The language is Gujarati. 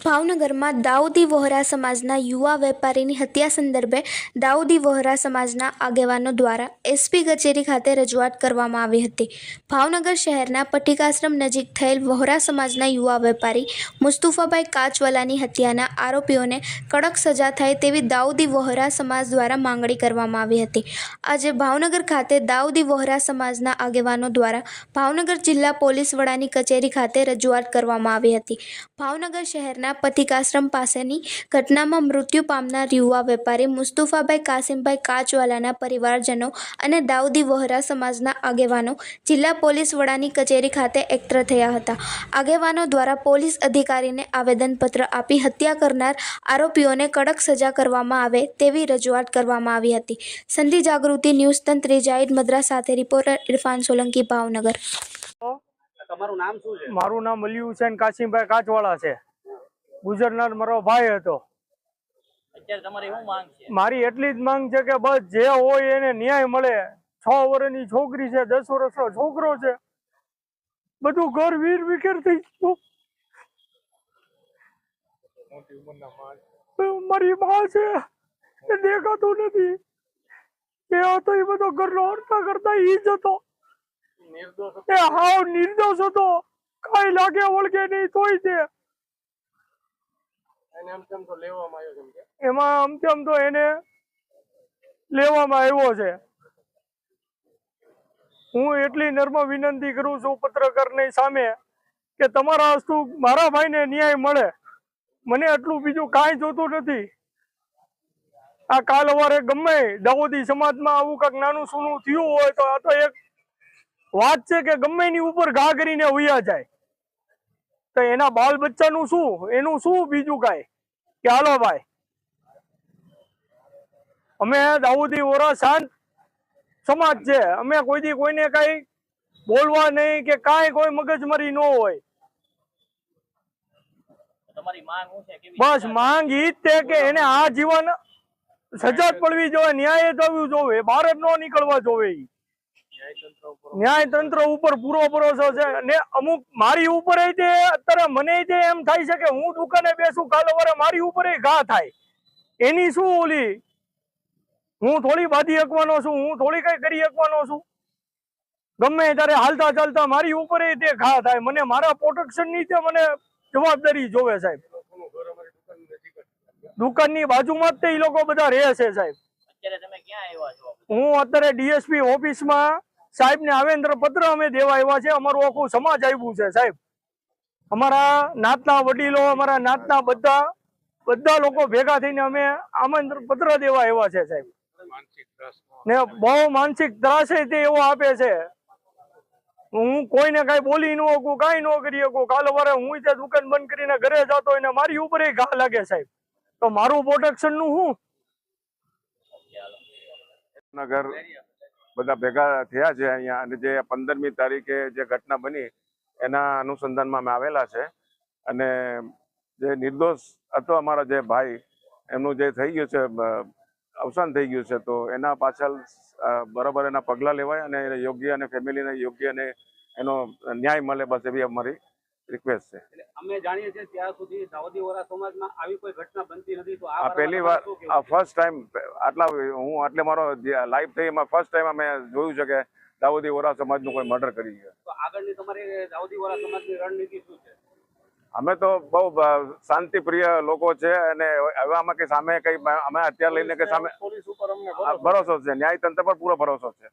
ભાવનગરમાં દાઉદી વહોરા સમાજના યુવા વેપારીની હત્યા સંદર્ભે દાઉદી વહોરા સમાજના આગેવાનો દ્વારા એસપી કચેરી ખાતે રજૂઆત કરવામાં આવી હતી। ભાવનગર શહેરના પટીકાશ્રમ નજીક થયેલ વહોરા સમાજના યુવા વેપારી મુસ્તુફાભાઈ કાચવાલાની હત્યાના આરોપીઓને કડક સજા થાય તેવી દાઉદી વહોરા સમાજ દ્વારા માંગણી કરવામાં આવી હતી। આજે ભાવનગર ખાતે દાઉદી વહોરા સમાજના આગેવાનો દ્વારા ભાવનગર જિલ્લા પોલીસ વડાની કચેરી ખાતે રજૂઆત કરવામાં આવી હતી। ભાવનગર શહેરના પતિકાશ્રમ પાસેની ઘટનામાં મૃત્યુ પામનાર યુવા વેપારી મુસ્તુફાભાઈ કાસિમભાઈ કાચવાલાના પરિવારજનો અને દાઉદી વહોરા સમાજના આગેવાનો જિલ્લા પોલીસ વડાની કચેરી ખાતે એકત્ર થયા હતા। આગેવાનો દ્વારા પોલીસ અધિકારીને આવેદનપત્ર આપી હત્યા કરનાર આરોપીઓને કડક સજા કરવામાં આવે તેવી રજૂઆત કરવામાં આવી હતી। સંધિ જાગૃતિ ન્યૂઝ તંત્રી જાહિદ મદ્રાસ સાથે રિપોર્ટર ઇરફાન સોલંકી, ભાવનગર। તમારું નામ શું છે? મારું નામ અલી હુસૈન કાસિમભાઈ કાચવાળા છે। ગુજરનાર મારો ભાઈ હતો। અત્યારે તમારી શું માંગ છે? મારી એટલી જ માંગ છે કે બસ જે હોય એને ન્યાય મળે। 6 વર્ષની છોકરી છે, 10 વર્ષનો છોકરો છે, બધું ઘર વીર વિખેર થઈ ગયું। મારી માં છે એ દેખાતું નથી, એ હતો એ બધો ઘરનો હરતા કરતા ઈ જ હતો। એ હાવ નિર્દોષ હતો, કઈ લાગે વળગે નહીં તોય તે એમાં આમ તેમ તો એને લેવામાં આવ્યો છે। હું એટલી નર્મ વિનંતી કરું છું પત્રકારની સામે કે તમારા હસ્તુ મારા ભાઈને ન્યાય મળે, મને એટલું બીજું કાંઈ જોતું નથી। આ કાલ સવારે ગમે દાઉદી સમાજમાં આવું કાંઈક નાનું સૂનું થયું હોય તો આ તો એક વાત છે કે ગમે એની ઉપર ઘા કરીને વયા જાય તો એના બાલ બચ્ચાનું શું, એનું શું બીજું કાંઈ કે હાલો ભાઈ અમે દાઉદી વોરા શાંત સમાજ છે, અમે કોઈ દી કોઈને કઈ બોલવા નહીં કે કાંઈ કોઈ મગજમારી ન હોય। તમારી માંગ શું છે? બસ માંગ ઈ જ છે કે એને આ જીવન સજા પડવી જોઈએ, ન્યાય થવું જોઈએ, બહાર જ ન નીકળવા જોઈએ। ન્યાય તંત્ર ઉપર પૂરો ભરોસો છે ને અમુક મારી ઉપર અત્યારે મને એમ થાય છે કે હું દુકાને બેસું કાલે વારે મારી ઉપર ઘા થાય, એની શું ઓલી હું થોડી બાંધી શકવાનો છું, હું થોડી કઈ કરી શકવાનો છું? ગમે ત્યારે હાલતા ચાલતા મારી ઉપર તે ઘા થાય, મને મારા પ્રોટેક્શન ની મને જવાબદારી જોવે સાહેબ। દુકાનની બાજુમાં જ તે ઈ લોકો બધા રહે છે સાહેબ। અત્યારે તમે ક્યાં આવ્યા છો? હું અત્યારે ડીએસપી ઓફિસમાં સાહેબ ને આવેદન પત્ર અમે દેવા આવ્યા છે। અમારું આખું સમાજ આવ્યું છે સાહેબ, અમારા નાતના વડીલો, અમારા નાતના બધા લોકો ભેગા થઈને અમે આમંત્રણ પત્ર દેવા આવ્યા છે સાહેબ। ને બહુ માનસિક ત્રાસ તે એવો આપે છે, હું કોઈને કઈ બોલી ન શકું, કઈ ન કરી શકું। કાલ વારે હું ત્યાં દુકાન બંધ કરીને ઘરે જતો એને મારી ઉપર ઘા લાગે સાહેબ, તો મારું પ્રોટેક્શન નું શું? નગર બધા ભેગા થયા છે અહીંયા, અને જે 15મી તારીખે જે ઘટના બની એના અનુસંધાનમાં અમે આવેલા છે। અને જે નિર્દોષ હતો અમારા જે ભાઈ, એમનું જે થઈ ગયું છે અવસાન થઈ ગયું છે, તો એના પાછળ બરાબર એના પગલાં લેવાય અને એને યોગ્ય અને ફેમિલીને યોગ્ય અને એનો ન્યાય મળે, બસ એવી અમારી રિક્વેસ્ટ છે। અમે જાણીએ છીએ ત્યાં સુધી દાઉદી વોરા સમાજમાં આવી કોઈ ઘટના બનતી નથી, તો આ પહેલી વાર, આ ફર્સ્ટ ટાઈમ આટલે મારો લાઈફ થઈ એમાં ફર્સ્ટ ટાઈમ અમે જોયું છે કે દાઉદી વોરા સમાજનું કોઈ મર્ડર કરી છે। તો આગળની તમારી દાઉદી વોરા સમાજની રણનીતિ શું છે? અમે તો બહુ શાંતિપ્રિય લોકો છે અને એવામાં કે સામે કઈ અમે અત્યારે લઈને કે સામે પોલીસ ઉપર અમને ભરોસો છે, ન્યાય તંત્ર પર પૂરો ભરોસો છે।